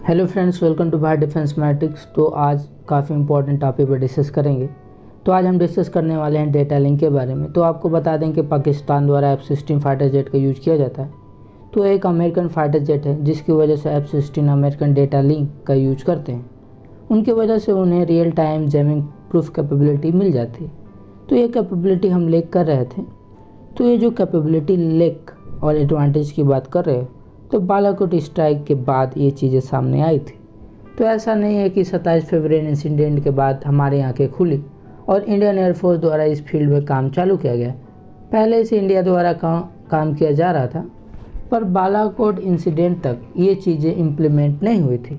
Hello friends, welcome to Bharat defence matrix. तो आज काफ़ी इंपॉर्टेंट टॉपिक पर डिस्कस करेंगे। तो आज हम डिस्कस करने वाले हैं डेटा लिंक के बारे में। तो आपको बता दें कि पाकिस्तान द्वारा F-16 फाइटर जेट का यूज किया जाता है। तो एक अमेरिकन फाइटर जेट है जिसकी वजह से F-16 अमेरिकन डेटा लिंक का यूज करते हैं। उनकी वजह से उन्हें real time jamming proof capability मिल जाती है। तो ये कैपेबिलिटी हम लेक कर रहे थे। तो ये जो कैपेबिलिटी लेक और एडवांटेज की बात कर रहे हैं, तो बालाकोट स्ट्राइक के बाद ये चीज़ें सामने आई थी। तो ऐसा नहीं है कि 27 फरवरी इंसिडेंट के बाद हमारी आंखें खुली और इंडियन एयरफोर्स द्वारा इस फील्ड में काम चालू किया गया। पहले से इंडिया द्वारा काम किया जा रहा था, पर बालाकोट इंसिडेंट तक ये चीज़ें इम्प्लीमेंट नहीं हुई थी।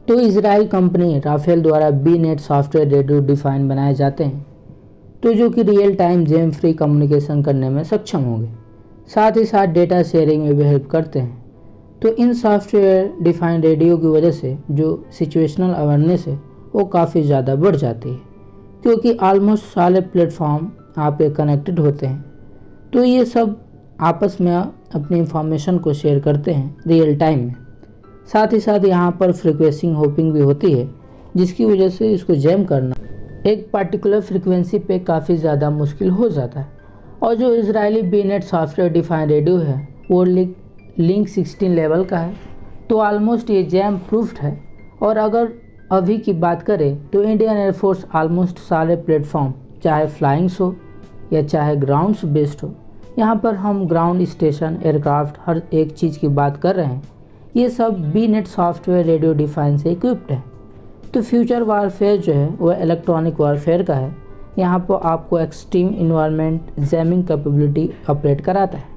तो इजराइल कंपनी राफेल द्वारा बीनेट सॉफ्टवेयर रेडियो डिफाइन बनाए जाते हैं, तो जो कि real time jam free communication करने में सक्षम होंगे, साथ ही साथ डेटा शेयरिंग में भी हेल्प करते हैं। तो इन सॉफ्टवेयर डिफाइंड रेडियो की वजह से जो सिचुएशनल अवेयरनेस है वो काफ़ी ज़्यादा बढ़ जाती है, क्योंकि ऑलमोस्ट सारे प्लेटफॉर्म आप पे कनेक्टेड होते हैं। तो ये सब आपस में अपनी इंफॉर्मेशन को शेयर करते हैं रियल टाइम में। साथ ही साथ यहाँ पर फ्रीक्वेंसी होपिंग भी होती है, जिसकी वजह से इसको जैम करना एक पर्टिकुलर फ्रीक्वेंसी पे काफ़ी ज़्यादा मुश्किल हो जाता है। और जो इजरायली बीनेट सॉफ्टवेयर डिफाइंड रेडियो है वो लिंक 16 लेवल का है, तो ऑलमोस्ट ये जैम प्रूफ्ड है। और अगर अभी की बात करें तो इंडियन एयरफोर्स ऑलमोस्ट सारे प्लेटफॉर्म, चाहे फ्लाइंग्स हो या चाहे ग्राउंड्स बेस्ड हो, यहाँ पर हम ग्राउंड स्टेशन, एयरक्राफ्ट, हर एक चीज़ की बात कर रहे हैं, ये सब बीनेट सॉफ्टवेयर रेडियो डिफाइन से इक्विप्ड है। तो फ्यूचर वारफेयर जो है वह इलेक्ट्रॉनिक वारफेयर का है। यहाँ पर आपको extreme environment jamming capability operate कराता है।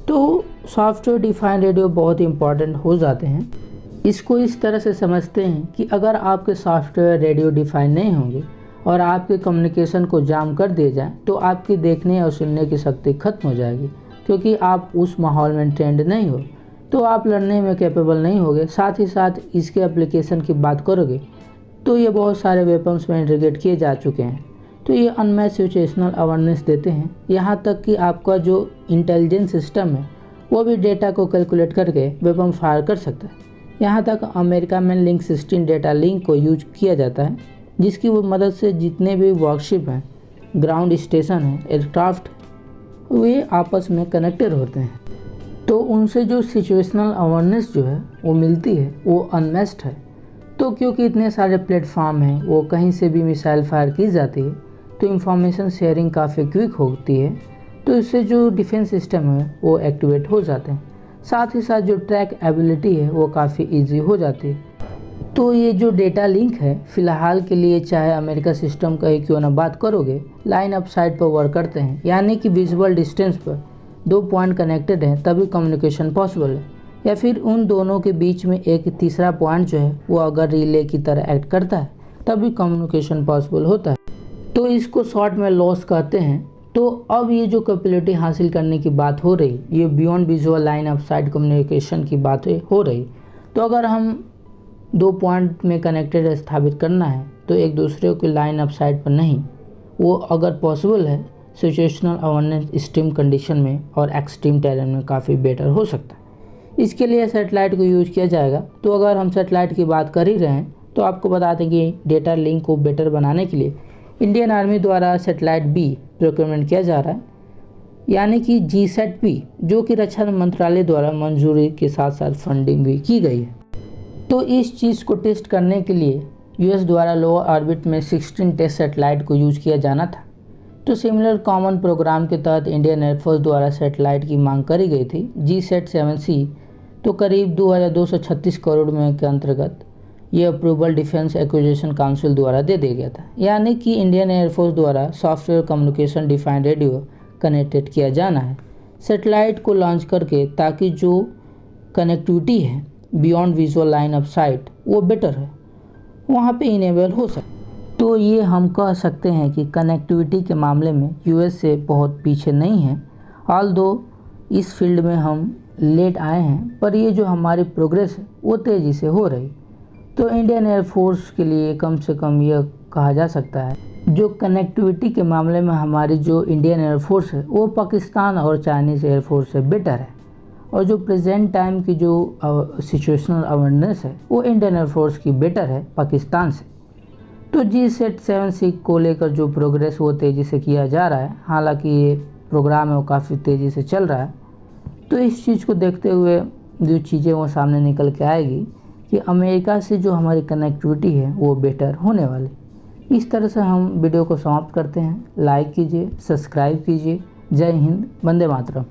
तो सॉफ्टवेयर डिफाइन रेडियो बहुत ही इंपॉर्टेंट हो जाते हैं। इसको इस तरह से समझते हैं कि अगर आपके सॉफ्टवेयर रेडियो डिफाइन नहीं होंगे और आपके कम्युनिकेशन को जाम कर दिए जाए, तो आपकी देखने और सुनने की शक्ति खत्म हो जाएगी, क्योंकि आप उस माहौल में ट्रेंड नहीं हो, तो आप लड़ने में कैपेबल नहीं होगे। साथ ही साथ इसके एप्लीकेशन की बात करोगे तो ये बहुत सारे वेपन्स में इंटीग्रेट किए जा चुके हैं। तो ये अनमैच सिचुएशनल अवेयरनेस देते हैं, यहाँ तक कि आपका जो इंटेलिजेंस सिस्टम है वो भी डेटा को कैलकुलेट करके वेपन फायर कर सकता है। यहाँ तक अमेरिका में लिंक 16 डेटा लिंक को यूज किया जाता है, जिसकी वो मदद से जितने भी वर्कशिप हैं, ग्राउंड स्टेशन हैं, एयरक्राफ्ट, वे आपस में कनेक्टेड होते हैं। तो उनसे जो सिचुएशनल अवेयरनेस जो है वो मिलती है, वो अनमैच्ड है। तो क्योंकि इतने सारे प्लेटफॉर्म हैं, वो कहीं से भी मिसाइल फायर की जाती है, तो इंफॉर्मेशन शेयरिंग काफ़ी क्विक होती है। तो इससे जो डिफेंस सिस्टम है वो एक्टिवेट हो जाते हैं। साथ ही साथ जो ट्रैक एबिलिटी है वो काफ़ी इजी हो जाती है। तो ये जो डेटा लिंक है, फ़िलहाल के लिए चाहे अमेरिका सिस्टम का ही क्यों ना बात करोगे, लाइन अप साइड पर वर्क करते हैं, यानी कि विजुअल डिस्टेंस पर 2 पॉइंट कनेक्टेड हैं तभी कम्युनिकेशन पॉसिबल है। या फिर उन दोनों के बीच में एक तीसरा पॉइंट जो है वो अगर रिले की तरह एक्ट करता है तभी कम्युनिकेशन पॉसिबल होता है। तो इसको शॉर्ट में लॉस कहते हैं। तो अब ये जो कैपेबिलिटी हासिल करने की बात हो रही, ये beyond visual line of site communication की बात हो रही। तो अगर हम 2 पॉइंट में कनेक्टेड स्थापित करना है तो एक दूसरे के लाइन ऑफ साइट पर नहीं, वो अगर पॉसिबल है सिचुएशनल अवेयरनेस एक्सट्रीम कंडीशन में और एक्सट्रीम टेरेन में काफ़ी बेटर हो सकता है। इसके लिए सैटेलाइट को यूज किया जाएगा। तो अगर हम सैटेलाइट की बात कर ही रहे हैं तो आपको बता दें कि डेटा लिंक को बेटर बनाने के लिए इंडियन आर्मी द्वारा सैटेलाइट बी प्रोक्योरमेंट किया जा रहा है, यानी कि GSAT-B, जो कि रक्षा मंत्रालय द्वारा मंजूरी के साथ साथ फंडिंग भी की गई है। तो इस चीज़ को टेस्ट करने के लिए US द्वारा लो ऑर्बिट में 16 टेस्ट सैटेलाइट को यूज किया जाना था। तो सिमिलर कॉमन प्रोग्राम के तहत इंडियन एयरफोर्स द्वारा सैटेलाइट की मांग करी गई थी, GSAT-7C। तो करीब 2236 करोड़ में के अंतर्गत ये अप्रूवल डिफेंस एक्विजिशन काउंसिल द्वारा दे दिया गया था, यानी कि इंडियन एयरफोर्स द्वारा software communication defined radio connected किया जाना है सैटेलाइट को लॉन्च करके, ताकि जो कनेक्टिविटी है beyond visual line of site वो बेटर है, वहाँ पे इनेबल हो सके। तो ये हम कह सकते हैं कि कनेक्टिविटी के मामले में US से बहुत पीछे नहीं है। ऑल्दो इस फील्ड में हम लेट आए हैं, पर ये जो हमारी प्रोग्रेस है वो तेज़ी से हो रही। तो इंडियन एयरफोर्स के लिए कम से कम यह कहा जा सकता है जो कनेक्टिविटी के मामले में हमारी जो इंडियन एयरफोर्स है वो पाकिस्तान और चाइनीज़ एयरफोर्स से बेटर है। और जो प्रेजेंट टाइम की जो सिचुएशनल अवेयरनेस है वो इंडियन एयरफोर्स की बेटर है पाकिस्तान से। तो GSAT-7C को लेकर जो प्रोग्रेस वो तेज़ी से किया जा रहा है, हालांकि ये प्रोग्राम है वो काफ़ी तेज़ी से चल रहा है। तो इस चीज़ को देखते हुए जो चीज़ें वो सामने निकल के आएगी कि अमेरिका से जो हमारी कनेक्टिविटी है वो बेटर होने वाली। इस तरह से हम वीडियो को समाप्त करते हैं। लाइक कीजिए, सब्सक्राइब कीजिए। जय हिंद, वंदे मातरम।